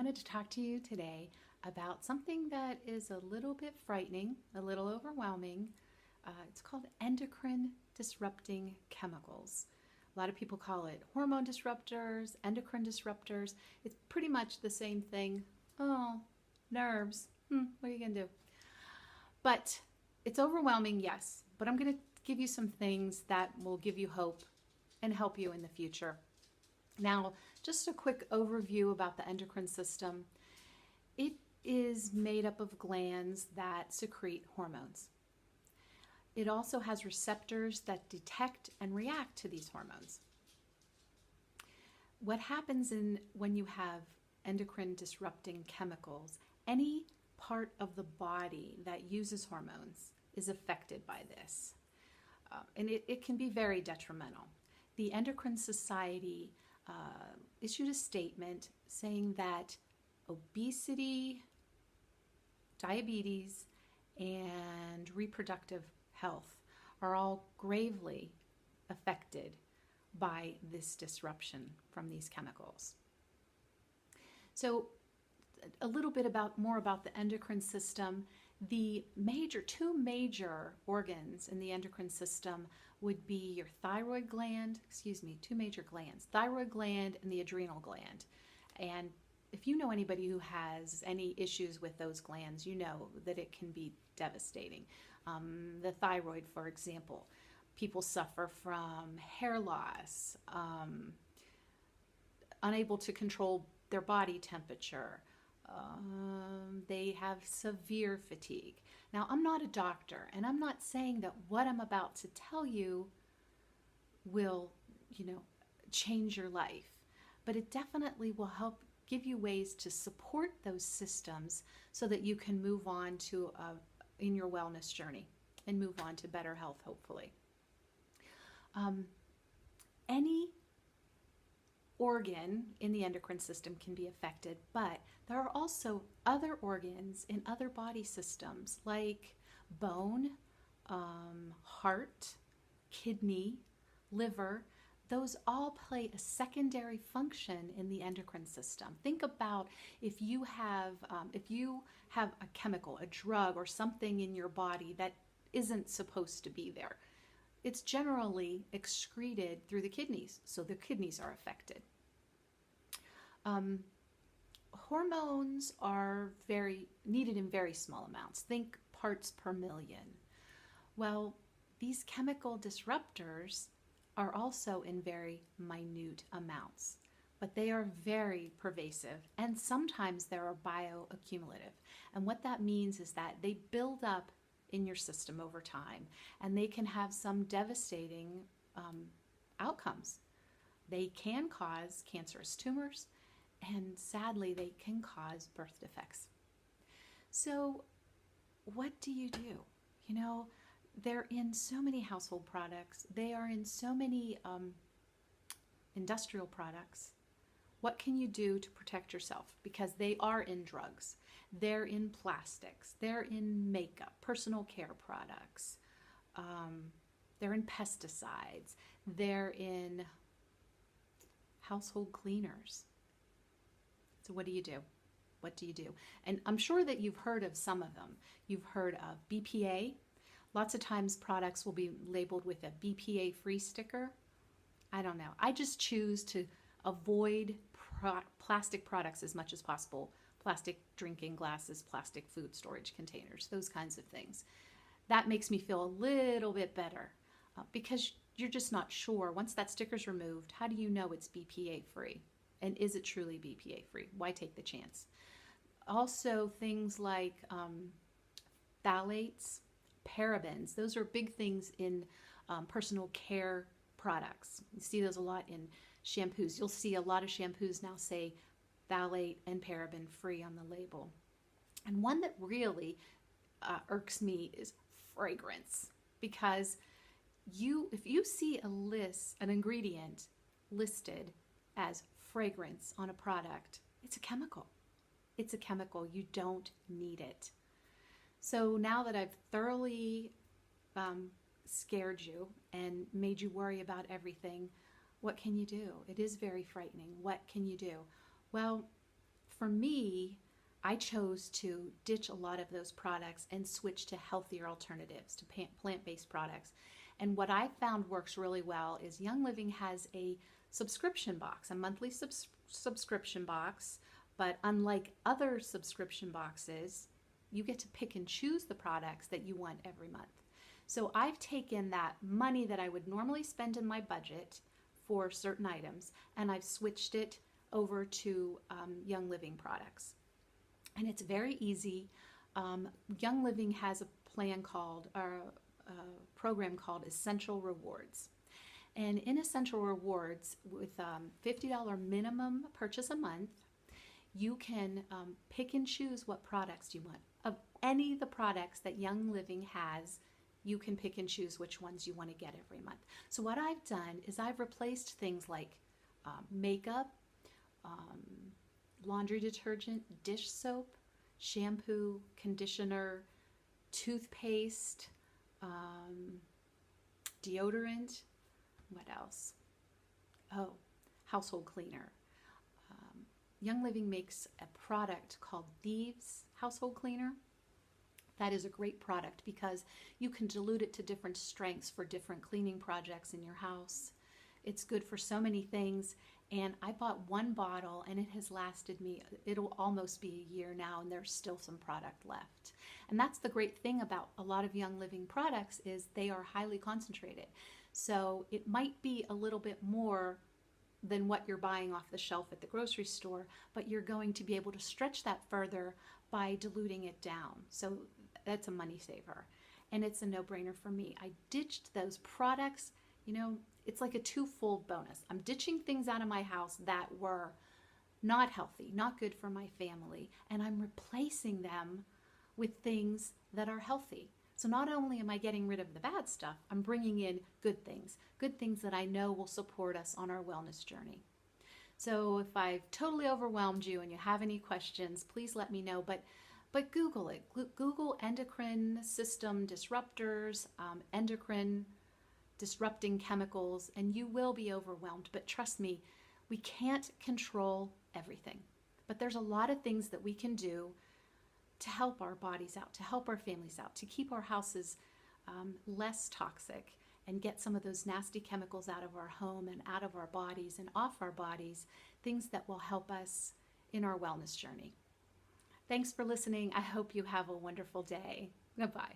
wanted to talk to you today about something that is a little bit frightening, a little overwhelming. It's called endocrine disrupting chemicals. A lot of people call it hormone disruptors, endocrine disruptors. It's pretty much the same thing. Oh, nerves. What are you going to do? But it's overwhelming, yes. But I'm going to give you some things that will give you hope and help you in the future. Now, just a quick overview about the endocrine system. It is made up of glands that secrete hormones. It also has receptors that detect and react to these hormones. What happens when you have endocrine disrupting chemicals, any part of the body that uses hormones is affected by this. And it can be very detrimental. The Endocrine Society issued a statement saying that obesity, diabetes, and reproductive health are all gravely affected by this disruption from these chemicals. So a little bit more about the endocrine system. The two major organs in the endocrine system would be your thyroid gland, two major glands, thyroid gland and the adrenal gland. And if you know anybody who has any issues with those glands, you know that it can be devastating. The thyroid, for example, people suffer from hair loss, unable to control their body temperature. They have severe fatigue. Now, I'm not a doctor, and I'm not saying that what I'm about to tell you will, change your life, but it definitely will help give you ways to support those systems so that you can move on in your wellness journey and move on to better health, hopefully. Any organ in the endocrine system can be affected, but there are also other organs in other body systems like bone, heart, kidney, liver. Those all play a secondary function in the endocrine system. Think about if you have a chemical, a drug, or something in your body that isn't supposed to be there. It's generally excreted through the kidneys, so the kidneys are affected. Hormones are needed in very small amounts. Think parts per million. Well, these chemical disruptors are also in very minute amounts, but they are very pervasive, and sometimes they are bioaccumulative. And what that means is that they build up in your system over time, and they can have some devastating outcomes. They can cause cancerous tumors, and sadly, they can cause birth defects. So what do? They're in so many household products. They are in so many industrial products. What can you do to protect yourself? Because they are in drugs. They're in plastics. They're in makeup, personal care products. They're in pesticides. They're in household cleaners. So what do you do? What do you do? And I'm sure that you've heard of some of them. You've heard of BPA. Lots of times products will be labeled with a BPA-free sticker. I don't know. I just choose to avoid plastic products as much as possible. Plastic drinking glasses, plastic food storage containers, those kinds of things. That makes me feel a little bit better because you're just not sure. Once that sticker's removed, how do you know it's BPA-free? And is it truly BPA-free? Why take the chance? Also, things like phthalates, parabens. Those are big things in personal care products. You see those a lot in shampoos. You'll see a lot of shampoos now say phthalate and paraben free on the label. And one that really irks me is fragrance, because if you see an ingredient listed as fragrance on a product, it's a chemical. It's a chemical. You don't need it. So now that I've thoroughly scared you and made you worry about everything, what can you do? It is very frightening. What can you do? Well, for me, I chose to ditch a lot of those products and switch to healthier alternatives, to plant-based products. And what I found works really well is Young Living has a subscription box, a monthly subscription box, but unlike other subscription boxes, you get to pick and choose the products that you want every month. So I've taken that money that I would normally spend in my budget for certain items, and I've switched it over to Young Living products. And it's very easy. Young Living has a plan called, or a program called Essential Rewards. And in Essential Rewards, with $50 minimum purchase a month, you can pick and choose what products you want. Of any of the products that Young Living has, you can pick and choose which ones you want to get every month. So what I've done is I've replaced things like makeup, laundry detergent, dish soap, shampoo, conditioner, toothpaste, deodorant, what else? Oh, household cleaner. Young Living makes a product called Thieves Household Cleaner. That is a great product because you can dilute it to different strengths for different cleaning projects in your house. It's good for so many things. And I bought one bottle and it has lasted me, it'll almost be a year now, and there's still some product left. And that's the great thing about a lot of Young Living products is they are highly concentrated. So it might be a little bit more than what you're buying off the shelf at the grocery store, but you're going to be able to stretch that further by diluting it down. So that's a money saver. And it's a no-brainer for me. I ditched those products, it's like a twofold bonus. I'm ditching things out of my house that were not healthy, not good for my family, and I'm replacing them with things that are healthy. So not only am I getting rid of the bad stuff, I'm bringing in good things that I know will support us on our wellness journey. So if I've totally overwhelmed you and you have any questions, please let me know. But Google it. Google endocrine system disruptors, endocrine disrupting chemicals, and you will be overwhelmed. But trust me, we can't control everything. But there's a lot of things that we can do to help our bodies out, to help our families out, to keep our houses less toxic and get some of those nasty chemicals out of our home and out of our bodies and off our bodies, things that will help us in our wellness journey. Thanks for listening. I hope you have a wonderful day. Goodbye.